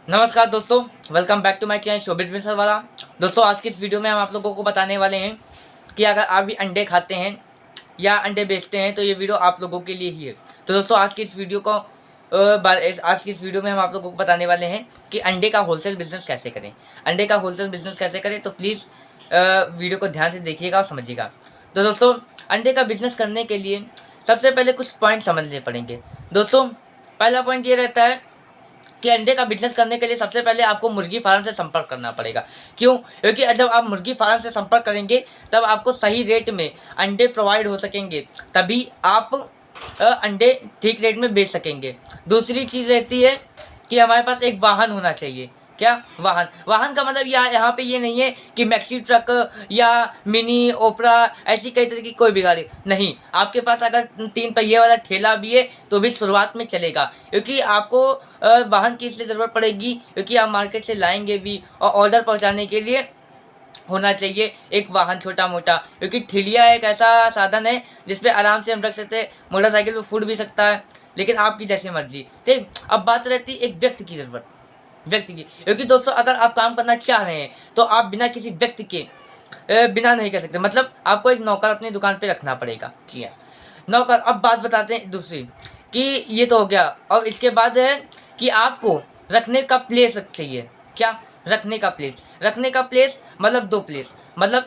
नमस्कार दोस्तों, welcome back to my channel Shobhit Binsal वाला। दोस्तों, आज की इस वीडियो में हम आप लोगों को बताने वाले हैं कि अगर आप भी अंडे खाते हैं या अंडे बेचते हैं तो ये वीडियो आप लोगों के लिए ही है। तो दोस्तों, आज की इस वीडियो को आज की इस वीडियो में हम आप लोगों को बताने वाले हैं कि अंडे का होलसेल बिजनेस कैसे करें। अंडे का होलसेल बिजनेस कैसे करें, तो प्लीज़ वीडियो को ध्यान से देखिएगा और समझिएगा। तो दोस्तों, अंडे का बिजनेस करने के लिए सबसे पहले कुछ पॉइंट समझने पड़ेंगे। दोस्तों, पहला पॉइंट ये रहता है कि अंडे का बिजनेस करने के लिए सबसे पहले आपको मुर्गी फार्म से संपर्क करना पड़ेगा। क्यों? क्योंकि जब आप मुर्गी फार्म से संपर्क करेंगे तब आपको सही रेट में अंडे प्रोवाइड हो सकेंगे, तभी आप अंडे ठीक रेट में बेच सकेंगे। दूसरी चीज़ रहती है कि हमारे पास एक वाहन होना चाहिए। क्या? वाहन का मतलब यहाँ पे ये नहीं है कि मैक्सी ट्रक या मिनी ओपरा ऐसी कई तरह की कोई भी गाड़ी नहीं। आपके पास अगर 3 पहिए वाला ठेला भी है तो भी शुरुआत में चलेगा, क्योंकि आपको वाहन की इसलिए ज़रूरत पड़ेगी क्योंकि आप मार्केट से लाएंगे भी और ऑर्डर पहुंचाने के लिए होना चाहिए एक वाहन छोटा मोटा, क्योंकि ठेलिया एक ऐसा साधन है जिसपे आराम से हम रख सकते हैं। मोटरसाइकिल पर फूट भी सकता है, लेकिन आपकी जैसी मर्जी। ठीक, अब बात रहती है एक व्यक्ति की ज़रूरत, व्यक्ति की। क्योंकि दोस्तों, अगर आप काम करना चाह रहे हैं तो आप बिना किसी व्यक्ति के बिना नहीं कर सकते। मतलब आपको एक नौकर अपनी दुकान पे रखना पड़ेगा। जी हाँ, नौकर। अब बात बताते हैं दूसरी कि ये तो हो गया। और इसके बाद है कि आपको रखने का प्लेस चाहिए। क्या? रखने का प्लेस मतलब 2 प्लेस। मतलब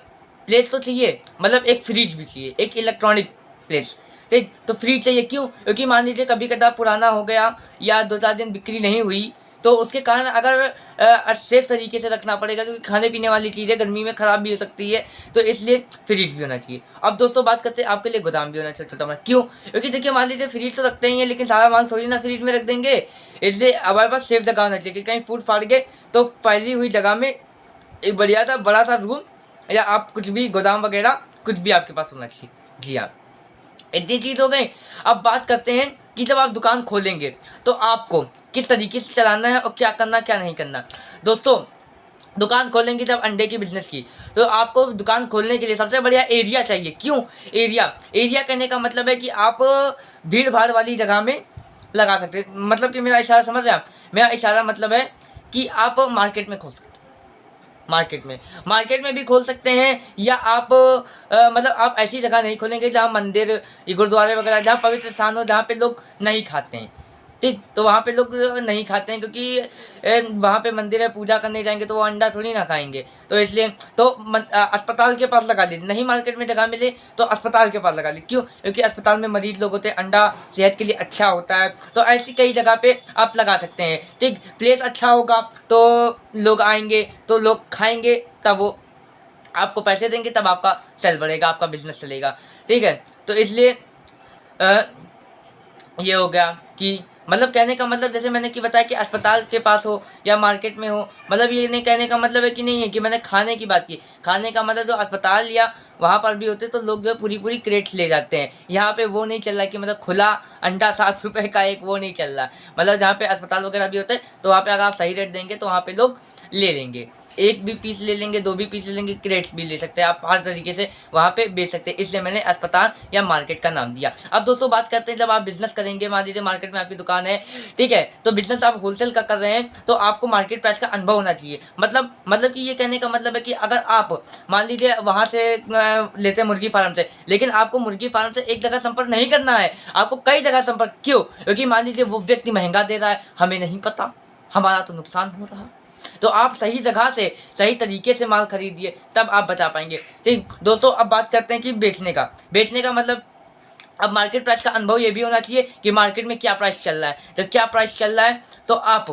प्लेस तो चाहिए, मतलब एक फ्रिज भी चाहिए, एक इलेक्ट्रॉनिक प्लेस। ठीक, तो फ्रिज चाहिए। क्यों? क्योंकि मान लीजिए कभी कदा पुराना हो गया या 2-4 दिन बिक्री नहीं हुई तो उसके कारण अगर सेफ तरीके से रखना पड़ेगा, क्योंकि खाने पीने वाली चीज़ें गर्मी में ख़राब भी हो सकती है, तो इसलिए फ्रिज भी होना चाहिए। अब दोस्तों, बात करते हैं आपके लिए गोदाम भी होना चाहिए छोटा मोटा। क्यों? क्योंकि देखिए, मान लीजिए फ्रिज तो रखते ही हैं, लेकिन सारा माल थोड़ी ना फ्रिज में रख देंगे। इसलिए हमारे पास सेफ जगह होना चाहिए कि कहीं फूट फाट गए तो फैली हुई जगह में एक बढ़िया सा बड़ा सा रूम या आप कुछ भी गोदाम वगैरह कुछ भी आपके पास होना चाहिए। जी हाँ, इतनी चीज़ हो गई। अब बात करते हैं कि जब आप दुकान खोलेंगे तो आपको किस तरीके से चलाना है और क्या करना क्या नहीं करना। दोस्तों, दुकान खोलेंगे जब अंडे की बिज़नेस की, तो आपको दुकान खोलने के लिए सबसे बढ़िया एरिया चाहिए। क्यों? एरिया कहने का मतलब है कि आप भीड़ भाड़ वाली जगह में लगा सकते हैं। मतलब कि मेरा इशारा समझ रहे हैं आप? मेरा इशारा मतलब है कि आप मार्केट में खोल सकते हैं। मार्केट में भी खोल सकते हैं, या आप मतलब आप ऐसी जगह नहीं खोलेंगे जहाँ मंदिर, गुरुद्वारे वगैरह, जहाँ पवित्र स्थान हो, जहाँ पे लोग नहीं खाते हैं। ठीक, तो वहाँ पे लोग नहीं खाते हैं क्योंकि वहाँ पे मंदिर है, पूजा करने जाएंगे तो वो अंडा थोड़ी ना खाएंगे। तो इसलिए तो अस्पताल के पास लगा लीजिए। नहीं मार्केट में जगह मिले तो अस्पताल के पास लगा लीजिए। क्यों? क्योंकि अस्पताल में मरीज लोग होते हैं, अंडा सेहत के लिए अच्छा होता है। तो ऐसी कई जगह पे आप लगा सकते हैं। ठीक, प्लेस अच्छा होगा तो लोग आएंगे, तो लोग खाएंगे, तब वो आपको पैसे देंगे, तब आपका सेल बढ़ेगा, आपका बिजनेस चलेगा। ठीक है, तो इसलिए ये हो गया कि मतलब कहने का मतलब जैसे मैंने कि बताया कि अस्पताल के पास हो या मार्केट में हो। मतलब ये नहीं कहने का मतलब है कि नहीं है कि मैंने खाने की बात की। खाने का मतलब जो अस्पताल या वहाँ पर भी होते तो लोग जो है पूरी क्रेट्स ले जाते हैं। यहाँ पे वो नहीं चल रहा कि मतलब खुला अंडा 7 रुपये का एक, वो नहीं चल रहा। मतलब जहाँ पे अस्पताल वगैरह भी होते हैं तो वहाँ पे अगर आप सही रेट देंगे तो वहाँ पे लोग ले लेंगे। 1 भी पीस ले लेंगे, 2 भी पीस ले लेंगे, क्रेट्स भी ले सकते हैं। आप हर तरीके से वहाँ पे बेच सकते हैं, इसलिए मैंने अस्पताल या मार्केट का नाम दिया। अब दोस्तों, बात करते हैं जब आप बिजनेस करेंगे, मान लीजिए मार्केट में आपकी दुकान है, ठीक है, तो बिजनेस आप होलसेल का कर रहे हैं तो आपको मार्केट प्राइस का अनुभव होना चाहिए। मतलब कि ये कहने का मतलब है कि अगर आप मान लीजिए वहाँ से लेते हैं मुर्गी फार्म से, लेकिन आपको मुर्गी फार्म से एक जगह संपर्क नहीं करना है, आपको कई जगह संपर्क। क्यों? क्योंकि मान लीजिए वो व्यक्ति महंगा दे रहा है, हमें नहीं पता, हमारा तो नुकसान हो रहा। तो आप सही जगह से सही तरीके से माल खरीदिए, तब आप बचा पाएंगे। ठीक दोस्तों, अब बात करते हैं कि बेचने का मतलब अब मार्केट प्राइस का अनुभव ये भी होना चाहिए कि मार्केट में क्या प्राइस चल रहा है। जब क्या प्राइस चल रहा है तो आप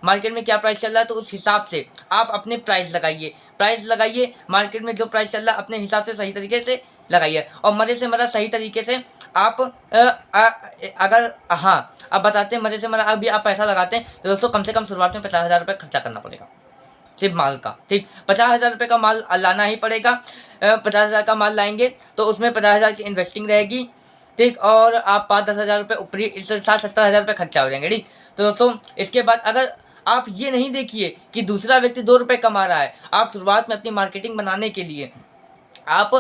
मार्केट में क्या प्राइस चल रहा है तो उस हिसाब से आप अपने प्राइस लगाइए। मार्केट में जो प्राइस चल रहा है अपने हिसाब से सही तरीके से लगाइए, और मरे से मरा सही तरीके से आप अगर हाँ, अब बताते हैं मरे से मरा अभी आप पैसा लगाते हैं तो दोस्तों कम से कम शुरुआत में 50,000 रुपये खर्चा करना पड़ेगा सिर्फ माल का। ठीक, 50,000 रुपये का माल लाना ही पड़ेगा। 50,000 का माल लाएंगे तो उसमें 50,000 की इन्वेस्टिंग रहेगी। ठीक, और आप 5-10 हज़ार रुपये ऊपरी 60-70 हज़ार रुपये खर्चा हो जाएंगे। ठीक, तो दोस्तों इसके बाद अगर आप ये नहीं देखिए कि दूसरा व्यक्ति 2 रुपये कमा रहा है, आप शुरुआत में अपनी मार्केटिंग बनाने के लिए आप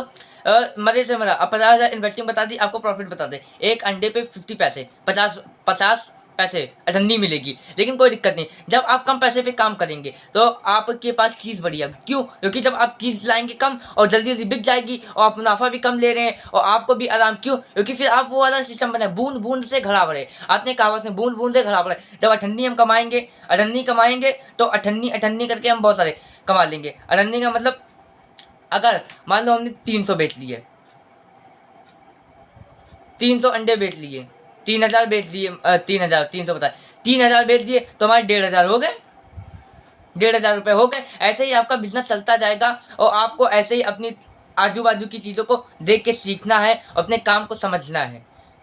मरे से मरा अब 50,000 इन्वेस्टिंग बता दी, आपको प्रॉफिट बता दे। एक अंडे पे 50 पैसे, 50 पैसे अठन्नी मिलेगी। लेकिन कोई दिक्कत नहीं, जब आप कम पैसे पे काम करेंगे तो आपके पास चीज़ बढ़िया। क्यों? क्योंकि जब आप चीज़ लाएंगे कम और जल्दी जल्दी बिक जाएगी और आप मुनाफा भी कम ले रहे हैं और आपको भी आराम। क्यों? क्योंकि फिर आप वो वाला सिस्टम बनाए, बूंद बूंद से घड़ा भरे। आपने कहावत से बूंद बूंद से घड़ा भरे। जब अठन्नी हम कमाएंगे, अठन्नी कमाएंगे तो अठन्नी अठन्नी करके हम बहुत सारे कमा लेंगे। अठन्नी का मतलब अगर मान लो हमने 300 बेच लिए, 300 अंडे बेच लिए, 3000 बेच लिए, 3000 300 बताए, 3000 बेच दिए तो हमारे 1500 हो गए, 1500 रुपये हो गए। ऐसे ही आपका बिजनेस चलता जाएगा और आपको ऐसे ही अपनी आजू बाजू की चीज़ों को देख के सीखना है, अपने काम को समझना है,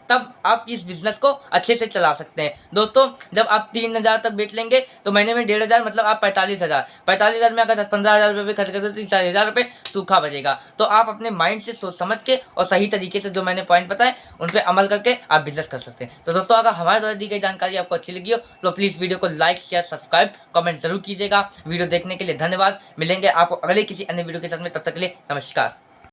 तब आप इस बिज़नेस को अच्छे से चला सकते हैं। दोस्तों जब आप 3000 तक बेच लेंगे तो महीने में 1500 मतलब आप 45,000 में अगर 10-15 हज़ार रुपये भी खर्च करते हो तो 40,000 रुपये सूखा बचेगा। तो आप अपने माइंड से सोच समझ के और सही तरीके से जो मैंने पॉइंट बताए उन पर अमल करके आप बिजनेस कर सकते हैं। तो दोस्तों अगर हमारे द्वारा दी गई जानकारी आपको अच्छी लगी हो तो प्लीज़ वीडियो को लाइक शेयर सब्सक्राइब कमेंट जरूर कीजिएगा। वीडियो देखने के लिए धन्यवाद। मिलेंगे आपको अगले किसी अन्य वीडियो के साथ में, तब तक के लिए नमस्कार।